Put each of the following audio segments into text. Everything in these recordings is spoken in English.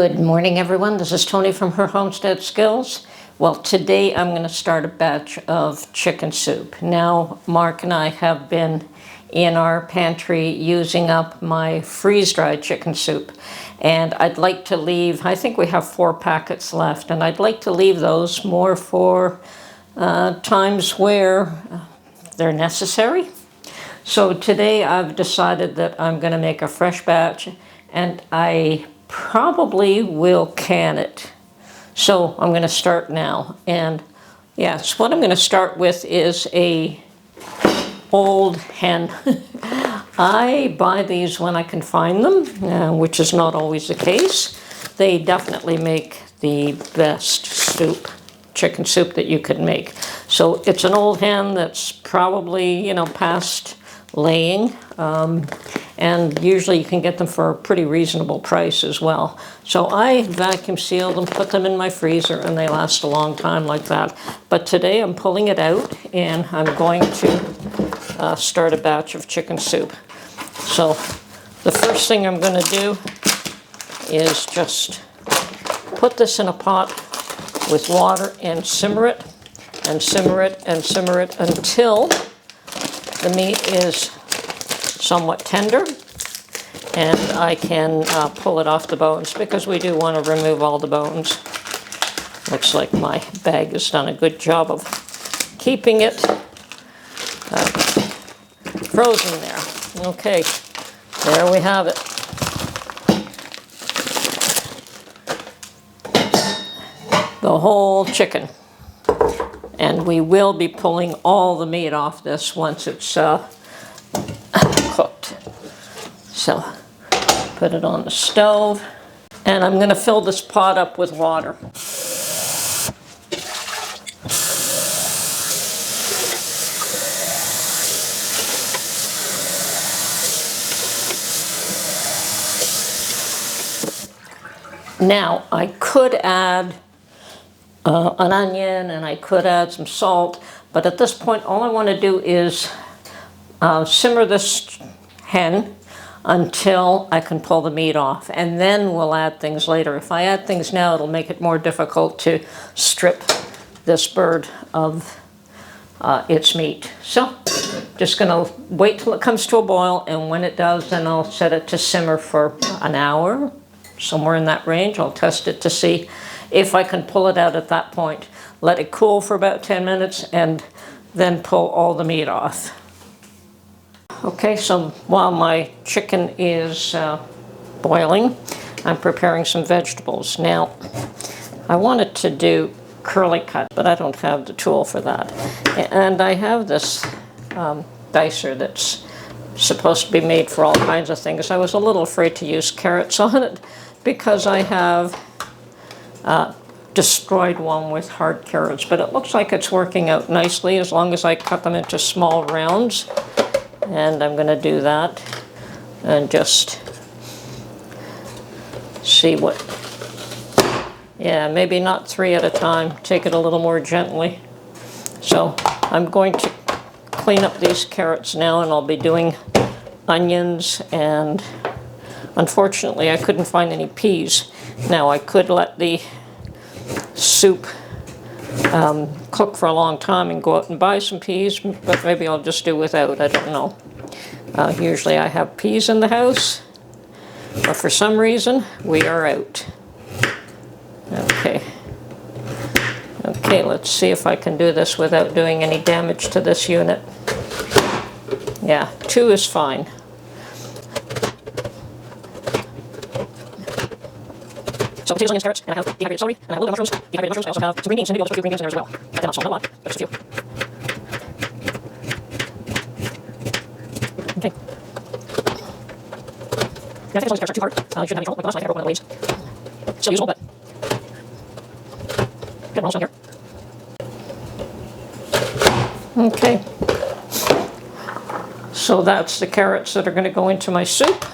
Good morning, everyone. This is Tony from Her Homestead Skills. Well, today I'm going to start a batch of chicken soup. Now, Mark and I have been in our pantry using up my freeze-dried chicken soup. And I'd like to leave, I think we have 4 packets left, and I'd like to leave those more for times where they're necessary. So today I've decided that I'm going to make a fresh batch, and I probably will can it. So I'm going to start now. And yes, what I'm going to start with is a old hen. I buy these when I can find them, which is not always the case. They definitely make the best soup, chicken soup that you could make. So it's an old hen that's probably, past laying. And usually you can get them for a pretty reasonable price as well. So I vacuum seal them, put them in my freezer, and they last a long time like that. But today I'm pulling it out, and I'm going to start a batch of chicken soup. So the first thing I'm going to do is just put this in a pot with water and simmer it, and simmer it, and simmer it until the meat is somewhat tender, and I can pull it off the bones, because we do want to remove all the bones. Looks like my bag has done a good job of keeping it frozen there. Okay, there we have it. The whole chicken. And we will be pulling all the meat off this once it's cooked. So put it on the stove, and I'm going to fill this pot up with water. Now I could add an onion, and I could add some salt, but at this point all I want to do is simmer this hen until I can pull the meat off, and then we'll add things later. If I add things now, it'll make it more difficult to strip this bird of its meat. So just gonna wait till it comes to a boil, and when it does, then I'll set it to simmer for an hour, somewhere in that range. I'll test it to see if I can pull it out at that point. Let it cool for about 10 minutes, and then pull all the meat off. Okay, so while my chicken is boiling, I'm preparing some vegetables. Now, I wanted to do curly cut, but I don't have the tool for that. And I have this dicer that's supposed to be made for all kinds of things. I was a little afraid to use carrots on it, because I have destroyed one with hard carrots, but it looks like it's working out nicely as long as I cut them into small rounds. And I'm going to do that and just see what, yeah, maybe not 3 at a time. Take it a little more gently. So I'm going to clean up these carrots now, and I'll be doing onions, and unfortunately I couldn't find any peas. Now I could let the soup cook for a long time and go out and buy some peas, but maybe I'll just do without, I don't know. Usually I have peas in the house, but for some reason we are out. Okay, let's see if I can do this without doing any damage to this unit. Yeah, 2 is fine. So potatoes, onions, carrots, and I have dehydrated celery, and I have a little bit of mushrooms, dehydrated mushrooms. I also have some green beans, and maybe I'll just put a few green beans in there as well. That's not salt, not a lot, but just a few. Okay. Yeah, I think those carrots are too hard. You shouldn't have any trouble. Like last night, I broke one of the blades. Still usable, but good, we're almost done here. Okay. So that's the carrots that are going to go into my soup.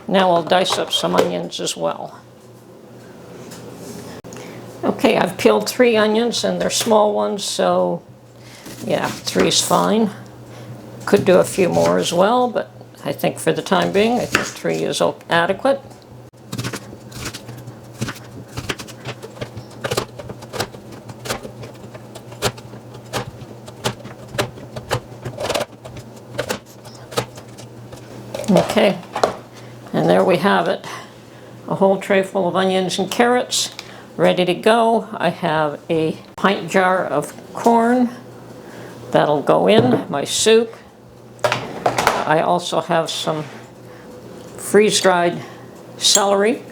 Now I'll dice up some onions as well. Okay, I've peeled 3 onions, and they're small ones, so yeah, 3 is fine. Could do a few more as well, but I think for the time being, I think 3 is adequate. Okay, and there we have it. A whole tray full of onions and carrots, ready to go. I have a pint jar of corn. That'll go in my soup. I also have some freeze-dried celery.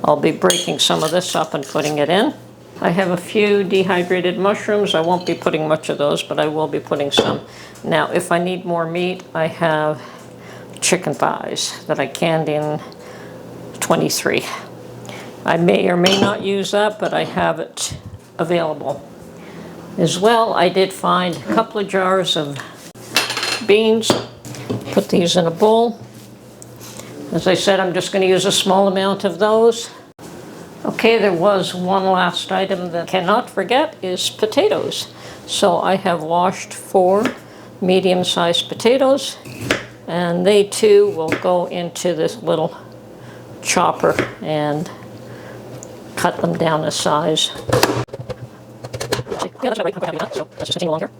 I'll be breaking some of this up and putting it in. I have a few dehydrated mushrooms. I won't be putting much of those, but I will be putting some. Now, if I need more meat, I have chicken thighs that I canned in 23. I may or may not use that, but I have it available. As well, I did find a couple of jars of beans. Put these in a bowl. As I said, I'm just going to use a small amount of those. Okay, there was one last item that I cannot forget is potatoes. So I have washed 4 medium-sized potatoes, and they too will go into this little chopper and cut them down a size. Yeah, that's about right. I'm quite happy with that, so let's just continue along here.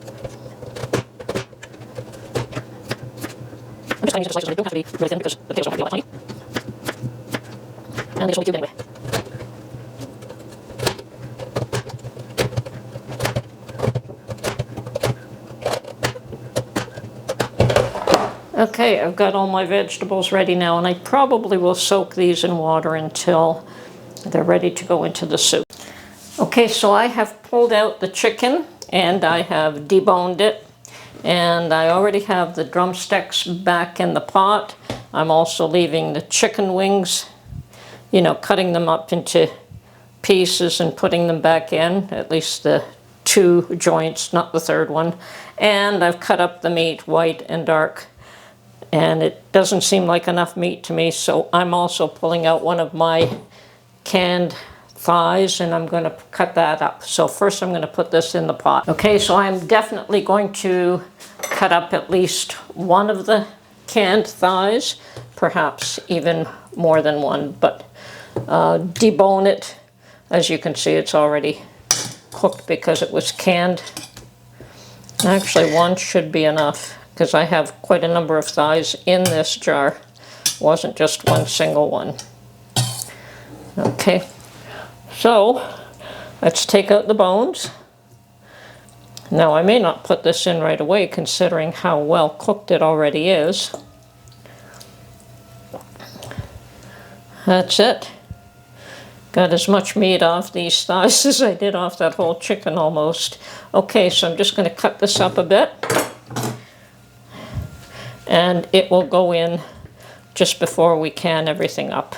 I'm just cutting these into slices, so they don't have to be really thin because the potatoes don't have to be all that tiny. And they just will be cubed anyway. Okay, I've got all my vegetables ready now, and I probably will soak these in water until they're ready to go into the soup. Okay, so I have pulled out the chicken and I have deboned it, and I already have the drumsticks back in the pot. I'm also leaving the chicken wings, you know, cutting them up into pieces and putting them back in, at least the 2 joints, not the third one. And I've cut up the meat white and dark, and it doesn't seem like enough meat to me, so I'm also pulling out one of my canned thighs, and I'm going to cut that up. So first I'm going to put this in the pot. Okay, so I'm definitely going to cut up at least one of the canned thighs, perhaps even more than one, but debone it. As you can see, it's already cooked because it was canned. Actually, one should be enough because I have quite a number of thighs in this jar. It wasn't just one single one. Okay, so let's take out the bones. Now, I may not put this in right away considering how well cooked it already is. That's it. Got as much meat off these thighs as I did off that whole chicken almost. Okay, so I'm just going to cut this up a bit. And it will go in just before we can everything up.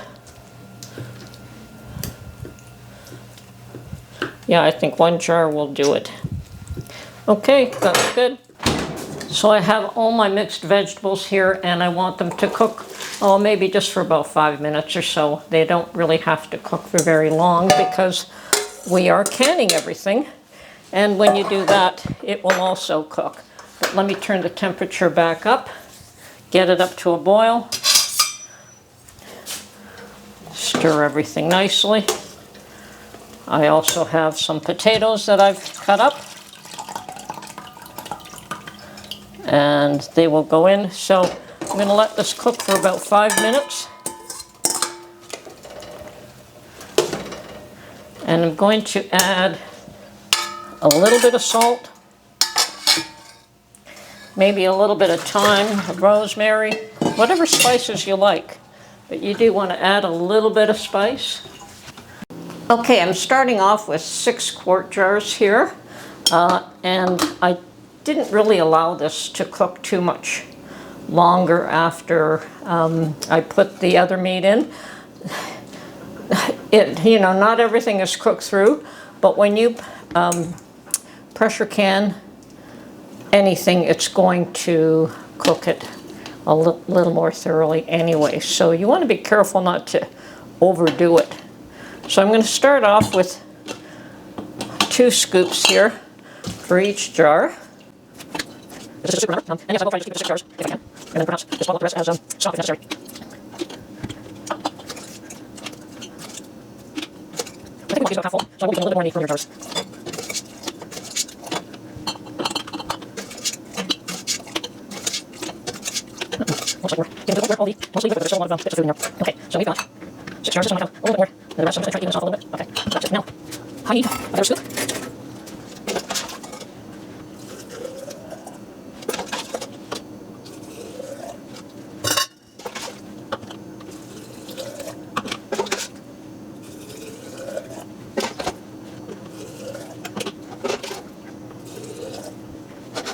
Yeah, I think 1 jar will do it. Okay, that's good. So I have all my mixed vegetables here, and I want them to cook, oh, maybe just for about 5 minutes or so. They don't really have to cook for very long because we are canning everything. And when you do that, it will also cook. But let me turn the temperature back up, get it up to a boil, stir everything nicely. I also have some potatoes that I've cut up, and they will go in. So I'm going to let this cook for about 5 minutes. And I'm going to add a little bit of salt, maybe a little bit of thyme, rosemary, whatever spices you like. But you do want to add a little bit of spice. Okay, I'm starting off with 6 quart jars here, and I didn't really allow this to cook too much longer after I put the other meat in. You know, not everything is cooked through, but when you pressure can anything, it's going to cook it a little more thoroughly anyway. So you want to be careful not to overdo it. So I'm going to start off with 2 scoops here for each jar. This is a super number, and yes, I will try to keep it to 6 jars if I can, and then perhaps just bottle up the rest as soft if necessary. I think we'll use about half full, so I will get a little bit more in the earlier jars. Looks like we're getting to the point almost leave it, but there's still a lot of bits of food in there. Okay, so we've got 6 jars. This one I have a little bit more. And the rest I'm just going to try to even this off a little bit. Okay, that's it. Now, I need a better scoop.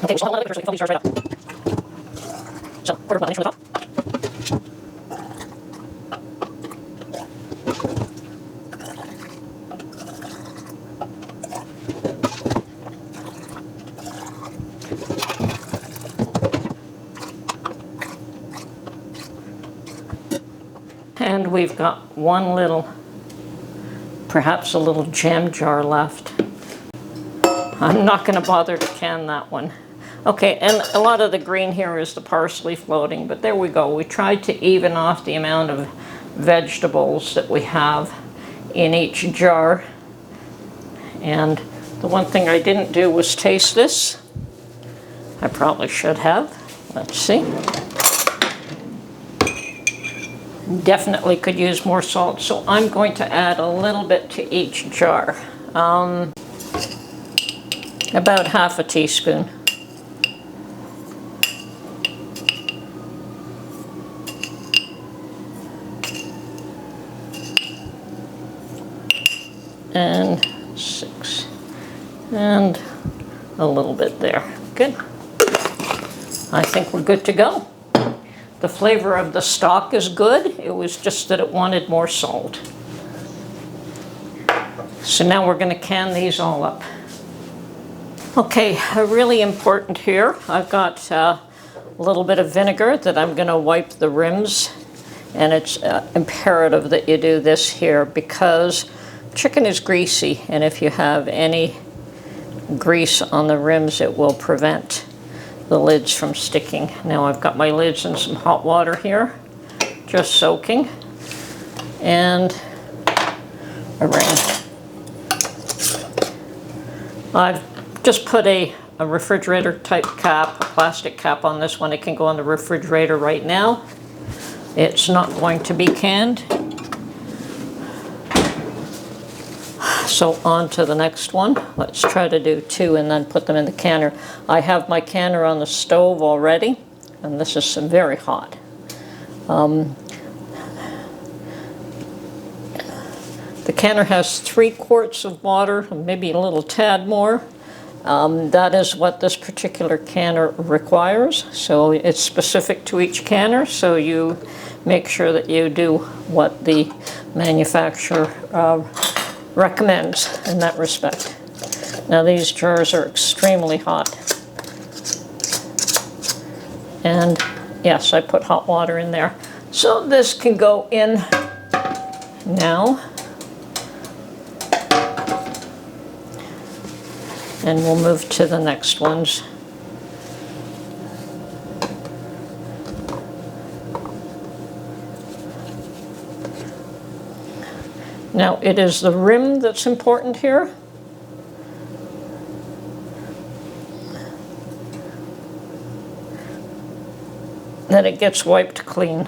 Okay, we'll swallow a little bit so we can fill these jars right up. So, quarter of an inch from the top. And we've got one little, perhaps a little jam jar left. I'm not going to bother to can that one. Okay, and a lot of the green here is the parsley floating, but there we go. We tried to even off the amount of vegetables that we have in each jar. And the one thing I didn't do was taste this. I probably should have. Let's see. Definitely could use more salt, so I'm going to add a little bit to each jar. About half a teaspoon. And 6. And a little bit there. Good. I think we're good to go. The flavor of the stock is good. It was just that it wanted more salt. So now we're going to can these all up. Okay, really important here. I've got a little bit of vinegar that I'm going to wipe the rims. And it's imperative that you do this here because chicken is greasy. And if you have any grease on the rims, it will prevent the lids from sticking. Now I've got my lids in some hot water here, just soaking, and a ring. I've just put a refrigerator type cap, a plastic cap on this one. It can go on the refrigerator right now. It's not going to be canned. So on to the next one. Let's try to do 2 and then put them in the canner. I have my canner on the stove already, and this is very hot. The canner has 3 quarts of water, maybe a little tad more. That is what this particular canner requires. So it's specific to each canner, so you make sure that you do what the manufacturer recommends in that respect. Now these jars are extremely hot. And yes, I put hot water in there. So this can go in now. And we'll move to the next ones. Now it is the rim that's important here. That it gets wiped clean.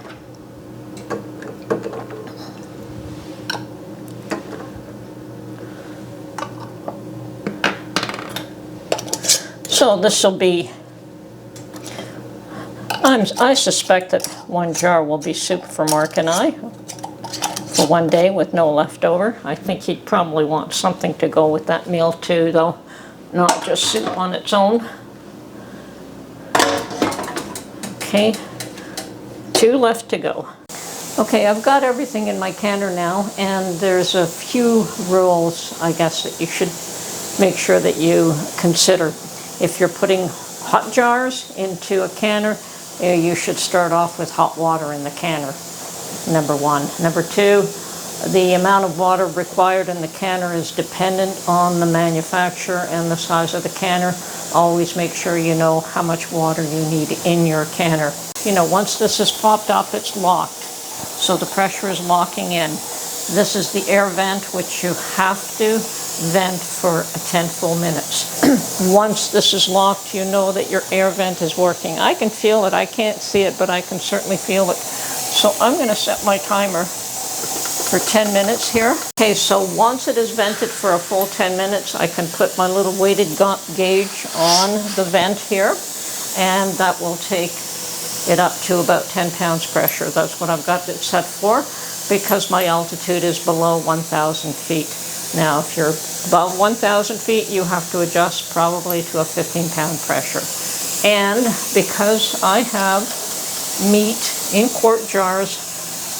So this will be, I suspect that 1 jar will be soup for Mark and I. For 1 day with no leftover. I think he'd probably want something to go with that meal too, though, not just soup on its own. Okay, 2 left to go. Okay, I've got everything in my canner now, and there's a few rules, I guess, that you should make sure that you consider. If you're putting hot jars into a canner, you should start off with hot water in the canner. Number 1. Number 2, the amount of water required in the canner is dependent on the manufacturer and the size of the canner. Always make sure you know how much water you need in your canner. You know, once this is popped up, it's locked. So the pressure is locking in. This is the air vent, which you have to vent for 10 full minutes. Once this is locked, you know that your air vent is working. I can feel it. I can't see it, but I can certainly feel it So I'm going to set my timer for 10 minutes here. Okay, so once it is vented for a full 10 minutes, I can put my little weighted gauge on the vent here, and that will take it up to about 10 pounds pressure. That's what I've got it set for, because my altitude is below 1,000 feet. Now, if you're above 1,000 feet, you have to adjust probably to a 15-pound pressure. And because I have meat in quart jars,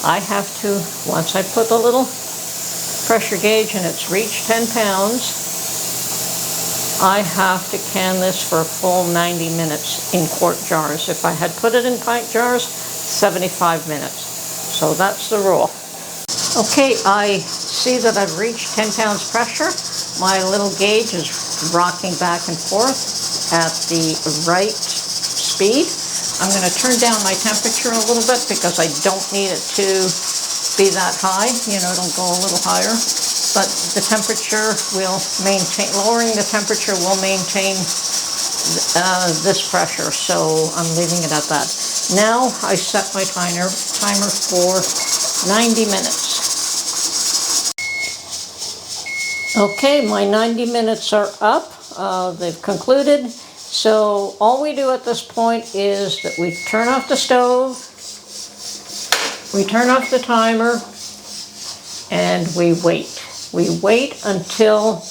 I have to, once I put the little pressure gauge and it's reached 10 pounds, I have to can this for a full 90 minutes in quart jars. If I had put it in pint jars, 75 minutes. So that's the rule. Okay, I see that I've reached 10 pounds pressure. My little gauge is rocking back and forth at the right speed. I'm going to turn down my temperature a little bit because I don't need it to be that high. You know, it'll go a little higher. But the temperature will maintain, lowering the temperature will maintain this pressure. So I'm leaving it at that. Now I set my timer for 90 minutes. Okay, my 90 minutes are up. They've concluded. So all we do at this point is that we turn off the stove, we turn off the timer, and we wait. We wait until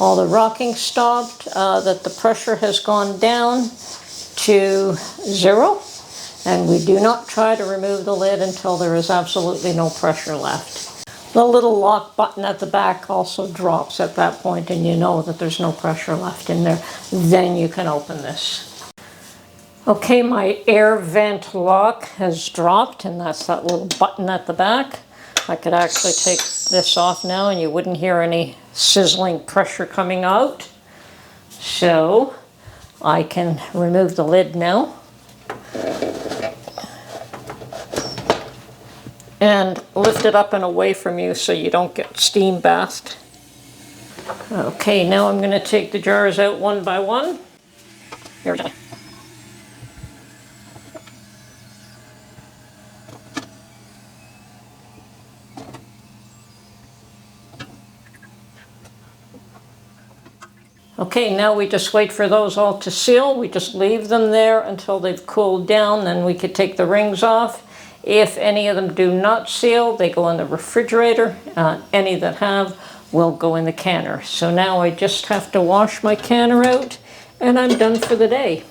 all the rocking stopped, that the pressure has gone down to 0, and we do not try to remove the lid until there is absolutely no pressure left. The little lock button at the back also drops at that point, and you know that there's no pressure left in there. Then you can open this. Okay, my air vent lock has dropped, and that's that little button at the back. I could actually take this off now and you wouldn't hear any sizzling pressure coming out. So I can remove the lid now. And lift it up and away from you so you don't get steam bathed. Okay, now I'm going to take the jars out one by one. Here we go. Okay, now we just wait for those all to seal. We just leave them there until they've cooled down, then we could take the rings off. If any of them do not seal, they go in the refrigerator. Any that have will go in the canner. So now I just have to wash my canner out, and I'm done for the day.